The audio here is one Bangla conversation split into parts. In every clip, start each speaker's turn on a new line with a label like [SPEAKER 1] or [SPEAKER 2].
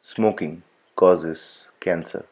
[SPEAKER 1] Smoking causes cancer.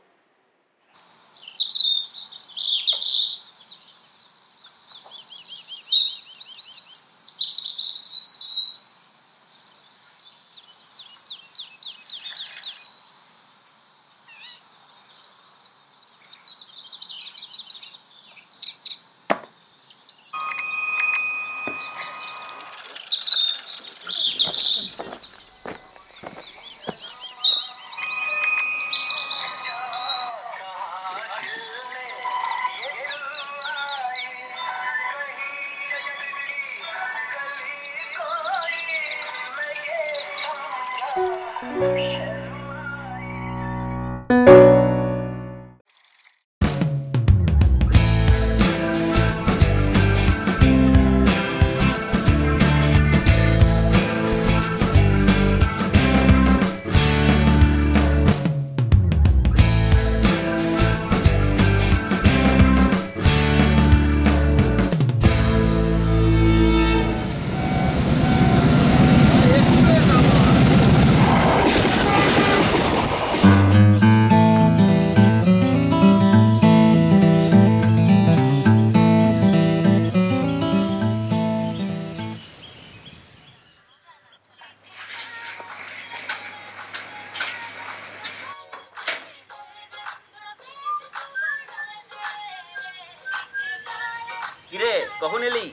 [SPEAKER 2] কিরে কখন এলি?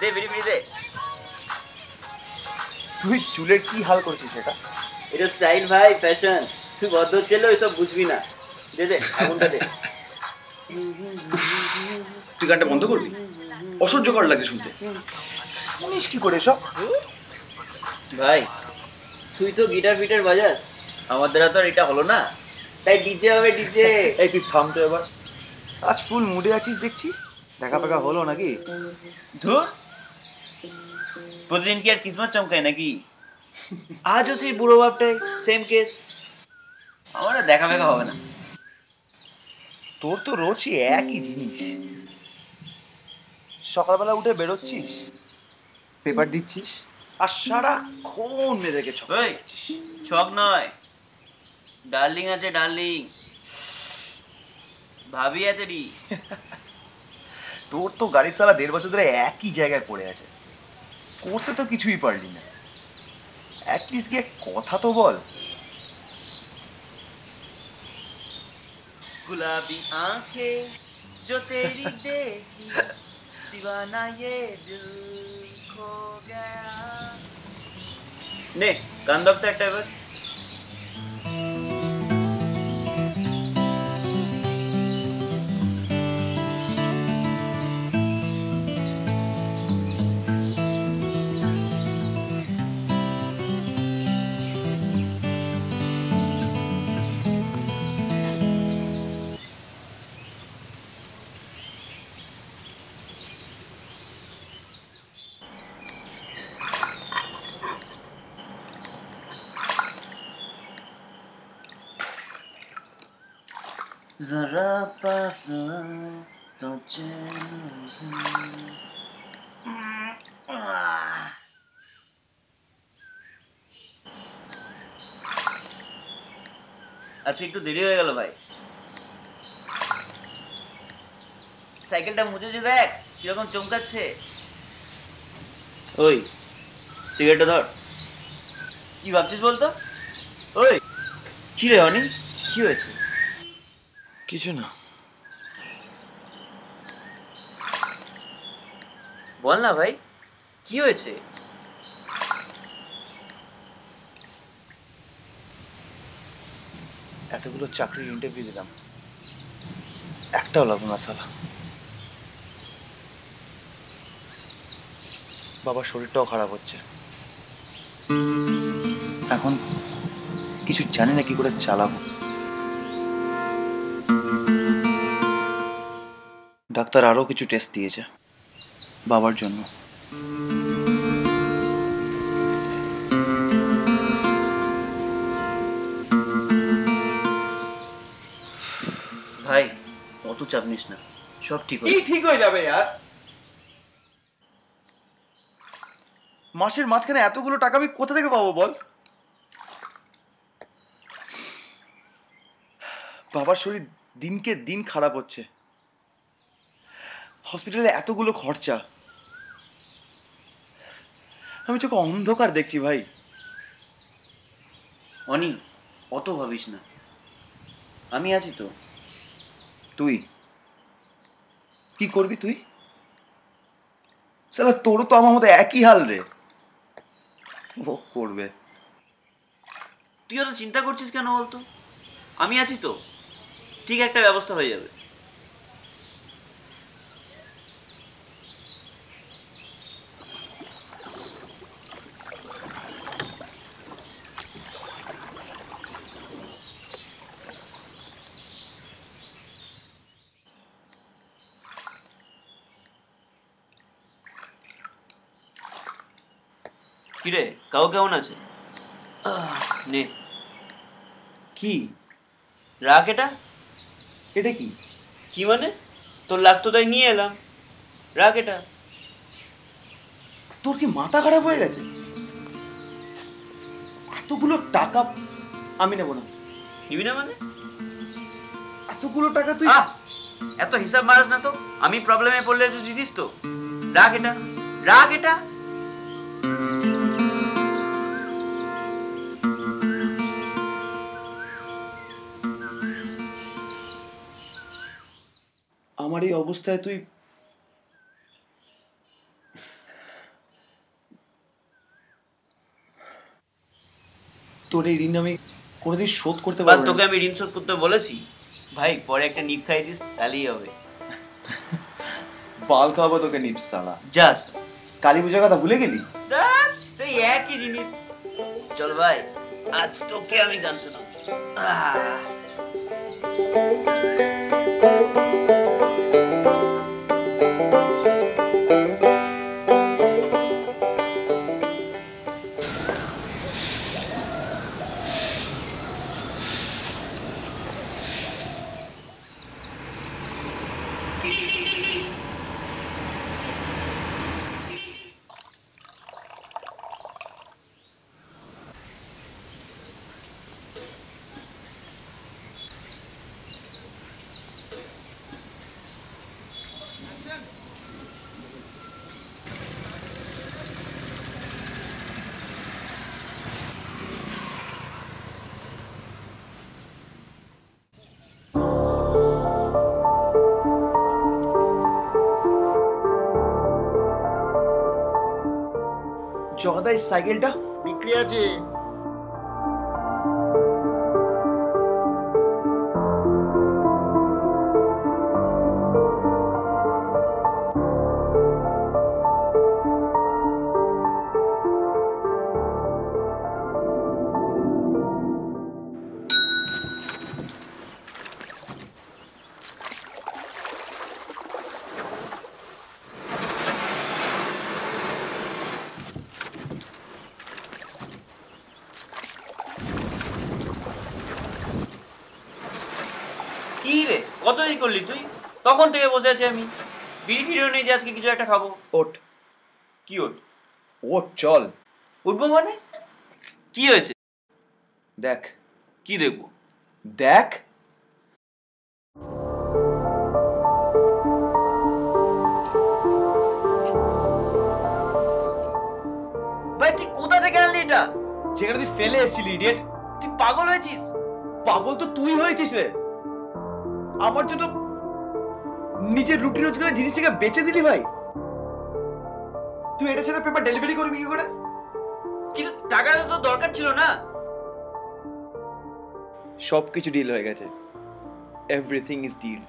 [SPEAKER 2] দে বিড়ি বিড়ি দে।
[SPEAKER 3] তুই চুলের কি হাল করছিস এটা?
[SPEAKER 2] এটা স্টাইল ভাই, ফ্যাশন। তুই বদ্ধ ছেলে, ওইসব বুঝবি না। দে দে আগুনটা দে।
[SPEAKER 3] তুই গানটা বন্ধ করবি? অসহ্যকর লাগে শুনতে। শুনিস কি করে সব?
[SPEAKER 2] ভাই তুই তো গিটার ফিটার বাজাস, আমার দ্বারা তো আর এটা হলো না, তাই ডিজে হবে ডিজে।
[SPEAKER 3] এই তুই থাম তো এবার। আজ ফুল মুডে আছিস দেখছি। দেখা পেকা হলো নাকি?
[SPEAKER 2] ধুর, প্রতিদিন কি আর কিসমত চমকায় নাকি? আজও সেই বুড়ো বাপটাই, সেম কেস। আমার আর দেখা ফেকা হবে না।
[SPEAKER 3] তোর তো রোজই একই জিনিস। সকালবেলা উঠে বেরোচ্ছিস, পেপার দিচ্ছিস, আর সারাক্ষণ মেয়েদেরকে ছক
[SPEAKER 2] ওই
[SPEAKER 3] করছিস।
[SPEAKER 2] ছক নয়, ডার্লিং আছে ডার্লিং, ভাবি আছে রি।
[SPEAKER 3] তোর তো গাড়ির সালা 1.5 বছর ধরে একই জায়গায় পড়ে আছে, করতে তো কিছুই পারলি না। অ্যাটলিস্ট গিয়ে কথা তো বল।
[SPEAKER 2] गुलाबी आंखें जो तेरी देखी दीवाना ये दिल खो गया। নে গান দাও তো একটা এবার। जरा पास आए तो আচ্ছা একটু দেরি হয়ে গেল ভাই। সাইকেলটা মুছেছে দেখ কিরকম চমকাচ্ছে। ওই সিগারেটটা ধর। কি ভাবছিস বলতো? ওই কি রে অনি, কি হয়েছে?
[SPEAKER 3] কিছু না।
[SPEAKER 2] বল না ভাই, কি হয়েছে?
[SPEAKER 3] এতগুলো চাকরির ইন্টারভিউ দিলাম, একটাও লাগলো না সালা। বাবার শরীরটাও খারাপ হচ্ছে, এখন কিছু জানি না কি করে চালাবো। ডাক্তার আরো কিছু টেস্ট দিয়েছে বাবার জন্য।
[SPEAKER 2] ভাই অত চাপ নিস না, সব ঠিক
[SPEAKER 3] কি ঠিক হয়ে যাবে यार? মাসের মাঝখানে এতগুলো টাকা আমি কোথা থেকে পাবো বল? বাবার শরীর দিনকে দিন খারাপ হচ্ছে, হসপিটালে এতগুলো খরচা, আমি চোখে অন্ধকার দেখছি ভাই।
[SPEAKER 2] অনি, অত ভাবিস না, আমি আছি তো।
[SPEAKER 3] তুই কি করবি? তুই সালা তোরও তো আমার মতো একই হাল রে। ও করবে।
[SPEAKER 2] তুই অত চিন্তা করছিস কেন বলতো? আমি আছি তো, ঠিক একটা ব্যবস্থা হয়ে যাবে। কিরে, কাউ কেমন আছে? নে,
[SPEAKER 3] কি
[SPEAKER 2] রাখ এটা।
[SPEAKER 3] এটা কি?
[SPEAKER 2] কি মানে? তোর লাগতো তাই নিয়ে এলাম, রাখ এটা।
[SPEAKER 3] তোর কি মাথা খারাপ হয়ে গেছে? এতগুলো টাকা আমি নেব না।
[SPEAKER 2] নিবি না মানে?
[SPEAKER 3] এতগুলো টাকা তুই?
[SPEAKER 2] এত হিসাব মারাস না তো, আমি প্রবলেমে পড়লে তুই দিদিস তো। রাখ এটা, রাখ এটা।
[SPEAKER 3] আমার এই অবস্থায় তুই তোর এই ঋণ আমি কোনোদিন শোধ করতে পারবো না।
[SPEAKER 2] তোকে আমি ঋণ শোধ করতে বলেছি ভাই? পরে একটা নিপ খাই দিস, তাহলেই হবে।
[SPEAKER 3] বাল খাওয়াবো তোকে নিপস সালা।
[SPEAKER 2] যাস,
[SPEAKER 3] কালী পূজার কথা ভুলে গেলি?
[SPEAKER 2] সেই একই জিনিস। চল ভাই, আজ তোকে আমি গান শোনাবো।
[SPEAKER 3] জগাদা এই সাইকেলটা
[SPEAKER 4] বিক্রি আছে।
[SPEAKER 2] কি রে, কত দেরি করলি তুই? তখন থেকে বসে আছি আমি, বিড়ি ফিরেও নেই যে আজকে কিছু একটা খাবো।
[SPEAKER 3] ওঠ
[SPEAKER 2] কি ওঠ?
[SPEAKER 3] ওঠ চল।
[SPEAKER 2] উঠবো মানে? কি হয়েছে?
[SPEAKER 3] দেখ।
[SPEAKER 2] কি দেখবো?
[SPEAKER 3] দেখ।
[SPEAKER 2] ভাই তুই কোথা থেকে আনলি এটা?
[SPEAKER 3] যেখানে তুই ফেলে এসেছিলি ইডিয়েট।
[SPEAKER 2] তুই পাগল হয়েছিস?
[SPEAKER 3] পাগল তো তুই হয়েছিস রে। আমার জন্য নিজের রুটি রোজগারের জিনিসটাকে বেচে দিলি ভাই। তুই এটা ছেড়ে পেপার ডেলিভারি করবি কি করে?
[SPEAKER 2] কিন্তু টাকাটা তো দরকার ছিল না।
[SPEAKER 3] সবকিছু ডিল হয়ে গেছে। Everything is deal.